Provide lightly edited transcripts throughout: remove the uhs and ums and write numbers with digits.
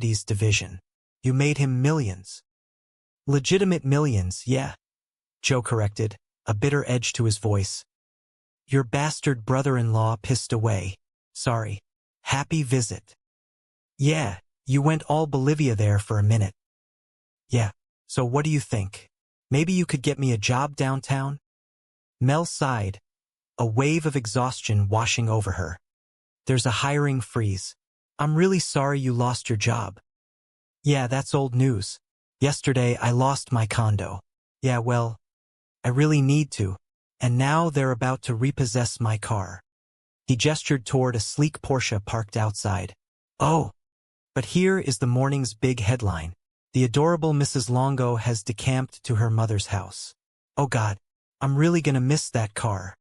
commodities division. You made him millions. Legitimate millions, yeah, Joe corrected, a bitter edge to his voice. Your bastard brother-in-law pissed away. Sorry. Happy visit. Yeah, you went all Bolivia there for a minute. Yeah, so what do you think? Maybe you could get me a job downtown? Mel sighed, a wave of exhaustion washing over her. There's a hiring freeze. I'm really sorry you lost your job. Yeah, that's old news. Yesterday I lost my condo. Yeah, well, I really need to. And now they're about to repossess my car. He gestured toward a sleek Porsche parked outside. Oh, but here is the morning's big headline. The adorable Mrs. Longo has decamped to her mother's house. Oh God, I'm really gonna miss that car.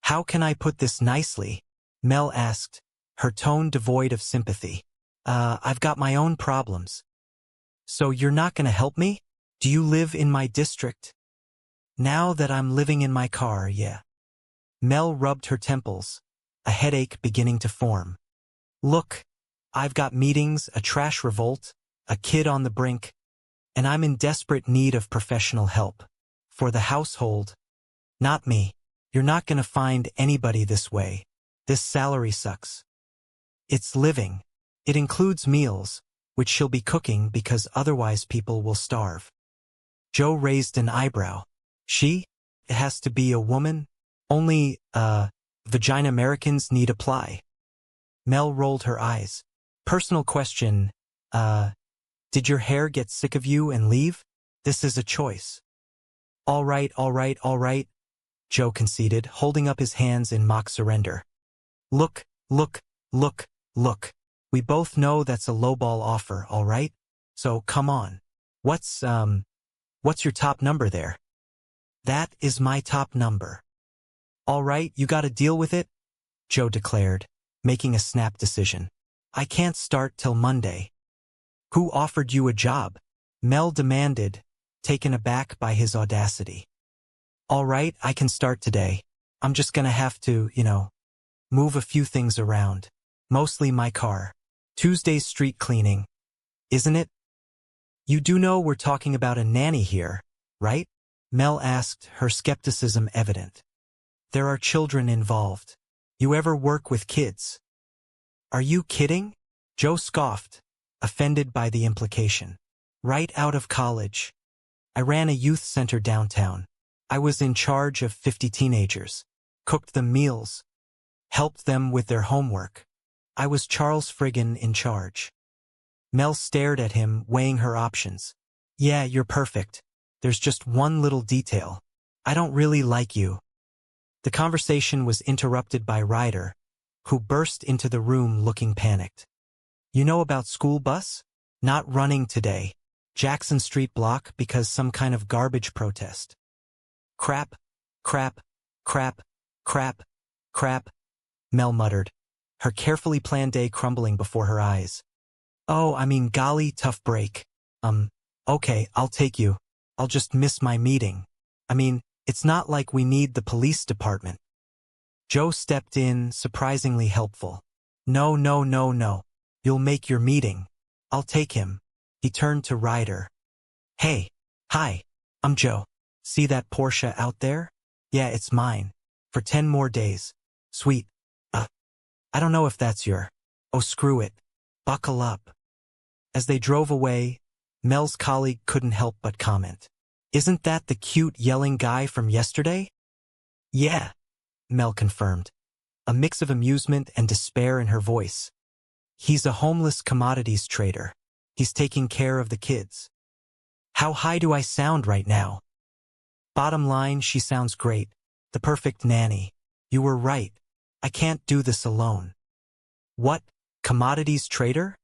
How can I put this nicely? Mel asked, her tone devoid of sympathy. I've got my own problems. So you're not gonna help me? Do you live in my district? Now that I'm living in my car, yeah. Mel rubbed her temples, a headache beginning to form. Look, I've got meetings, a trash revolt, a kid on the brink, and I'm in desperate need of professional help. For the household. Not me. You're not gonna find anybody this way. This salary sucks. It's living. It includes meals, which she'll be cooking because otherwise people will starve. Joe raised an eyebrow. She? It has to be a woman? Only, vagina Americans need apply. Mel rolled her eyes. Personal question, did your hair get sick of you and leave? This is a choice. All right, Joe conceded, holding up his hands in mock surrender. Look. We both know that's a lowball offer, all right? So come on. What's your top number there? That is my top number. All right, you gotta deal with it, Joe declared, making a snap decision. I can't start till Monday. Who offered you a job? Mel demanded, taken aback by his audacity. All right, I can start today. I'm just gonna have to, move a few things around. Mostly my car. Tuesday's street cleaning. Isn't it? You do know we're talking about a nanny here, right? Mel asked, her skepticism evident. There are children involved. You ever work with kids? Are you kidding? Joe scoffed, offended by the implication. Right out of college. I ran a youth center downtown. I was in charge of 50 teenagers. Cooked them meals. Helped them with their homework. I was Charles Friggin in charge. Mel stared at him, weighing her options. Yeah, you're perfect. There's just one little detail. I don't really like you. The conversation was interrupted by Ryder, who burst into the room looking panicked. You know about school bus? Not running today. Jackson Street block because some kind of garbage protest. Crap, Mel muttered, her carefully planned day crumbling before her eyes. Oh, I mean golly, tough break. Okay, I'll take you. I'll just miss my meeting. I mean, it's not like we need the police department. Joe stepped in, surprisingly helpful. No. You'll make your meeting. I'll take him. He turned to Ryder. Hey. Hi. I'm Joe. See that Porsche out there? Yeah, it's mine. For 10 more days. Sweet. I don't know if that's your... Oh, screw it. Buckle up. As they drove away, Mel's colleague couldn't help but comment. Isn't that the cute yelling guy from yesterday? Yeah, Mel confirmed, a mix of amusement and despair in her voice. He's a homeless commodities trader. He's taking care of the kids. How high do I sound right now? Bottom line, she sounds great. The perfect nanny. You were right. I can't do this alone. What? Commodities trader?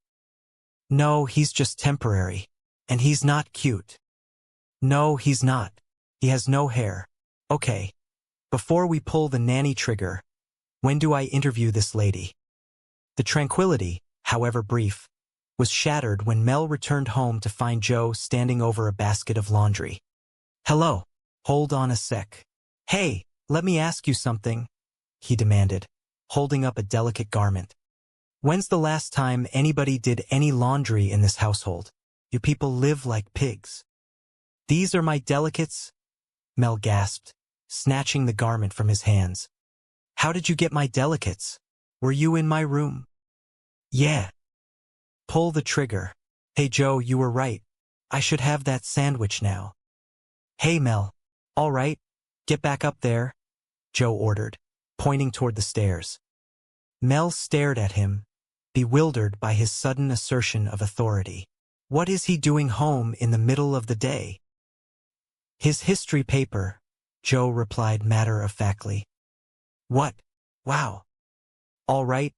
No, he's just temporary. And he's not cute. No, he's not. He has no hair. Okay. Before we pull the nanny trigger, when do I interview this lady? The tranquility, however brief, was shattered when Mel returned home to find Joe standing over a basket of laundry. Hello. Hold on a sec. Hey, let me ask you something, he demanded, holding up a delicate garment. When's the last time anybody did any laundry in this household? You people live like pigs. These are my delicates? Mel gasped, snatching the garment from his hands. How did you get my delicates? Were you in my room? Yeah. Pull the trigger. Hey Joe, you were right. I should have that sandwich now. Hey Mel. All right, get back up there, Joe ordered, pointing toward the stairs. Mel stared at him, bewildered by his sudden assertion of authority. What is he doing home in the middle of the day? His history paper, Joe replied matter-of-factly. What? Wow. All right,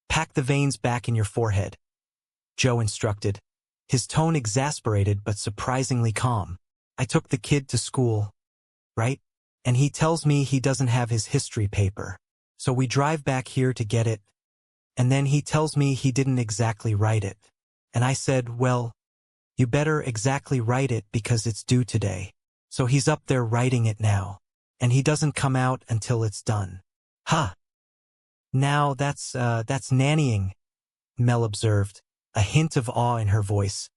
pack the veins back in your forehead, Joe instructed, his tone exasperated but surprisingly calm. I took the kid to school, right? And he tells me he doesn't have his history paper. So we drive back here to get it, and then he tells me he didn't exactly write it. And I said, well, you better exactly write it because it's due today. So he's up there writing it now, and he doesn't come out until it's done. Huh. Now that's nannying, Mel observed, a hint of awe in her voice.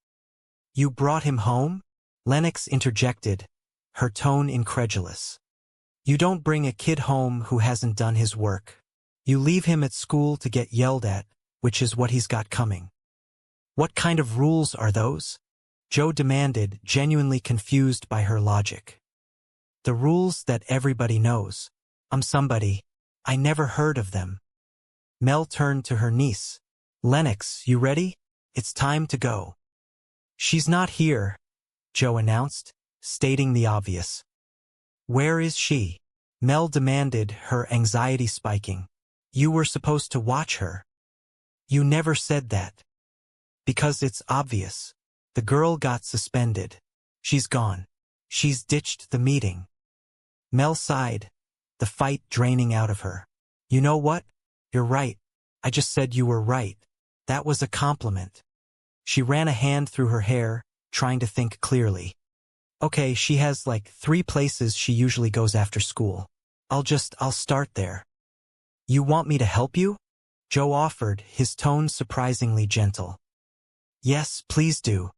You brought him home? Lennox interjected, her tone incredulous. You don't bring a kid home who hasn't done his work. You leave him at school to get yelled at, which is what he's got coming. What kind of rules are those? Joe demanded, genuinely confused by her logic. The rules that everybody knows. I'm somebody. I never heard of them. Mel turned to her niece. Lennox, you ready? It's time to go. She's not here, Joe announced, stating the obvious. Where is she? Mel demanded, her anxiety spiking. You were supposed to watch her. You never said that. Because it's obvious. The girl got suspended. She's gone. She's ditched the meeting. Mel sighed, the fight draining out of her. You know what? You're right. I just said you were right. That was a compliment. She ran a hand through her hair, trying to think clearly. Okay, she has like 3 places she usually goes after school. I'll start there. You want me to help you? Joe offered, his tone surprisingly gentle. Yes, please do.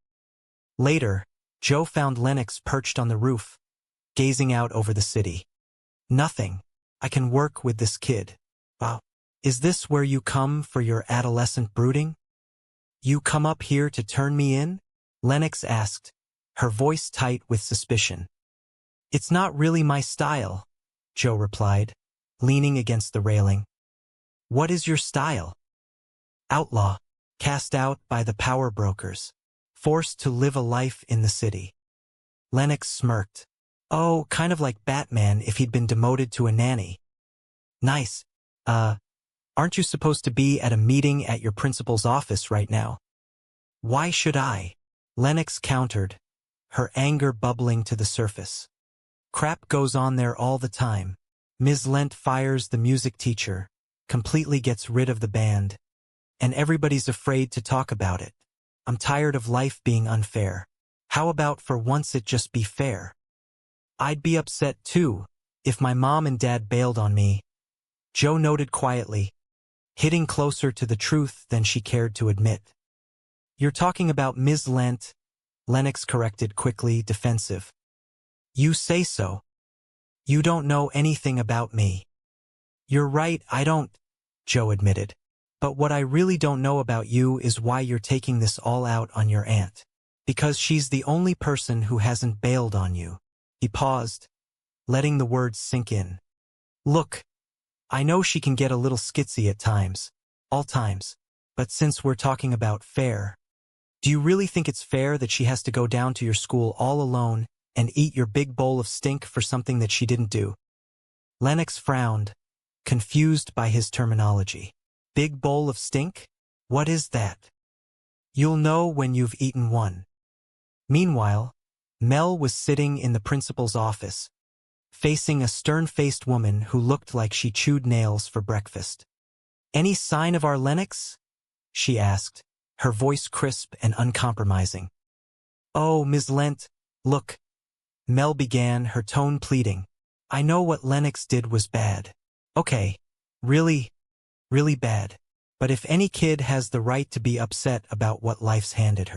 Later, Joe found Lennox perched on the roof, gazing out over the city. Nothing. I can work with this kid. Wow. Is this where you come for your adolescent brooding? You come up here to turn me in? Lennox asked, her voice tight with suspicion. It's not really my style, Joe replied, leaning against the railing. What is your style? Outlaw, cast out by the power brokers, forced to live a life in the city. Lennox smirked. Oh, kind of like Batman if he'd been demoted to a nanny. Nice. Aren't you supposed to be at a meeting at your principal's office right now? Why should I? Lennox countered, her anger bubbling to the surface. Crap goes on there all the time. Ms. Lent fires the music teacher, completely gets rid of the band, and everybody's afraid to talk about it. I'm tired of life being unfair. How about for once it just be fair? I'd be upset too, if my mom and dad bailed on me. Joe noted quietly, hitting closer to the truth than she cared to admit. You're talking about Ms. Lent, Lennox corrected quickly, defensive. You say so. You don't know anything about me. You're right, I don't, Joe admitted. But what I really don't know about you is why you're taking this all out on your aunt. Because she's the only person who hasn't bailed on you. He paused, letting the words sink in. Look, I know she can get a little skitsy at times. All times. But since we're talking about fair, do you really think it's fair that she has to go down to your school all alone and eat your big bowl of stink for something that she didn't do? Lennox frowned, confused by his terminology. Big bowl of stink? What is that? You'll know when you've eaten one. Meanwhile, Mel was sitting in the principal's office, facing a stern-faced woman who looked like she chewed nails for breakfast. Any sign of our Lennox? She asked, her voice crisp and uncompromising. Oh, Ms. Lent, look, Mel began, her tone pleading. I know what Lennox did was bad. Okay, really bad. But if any kid has the right to be upset about what life's handed her,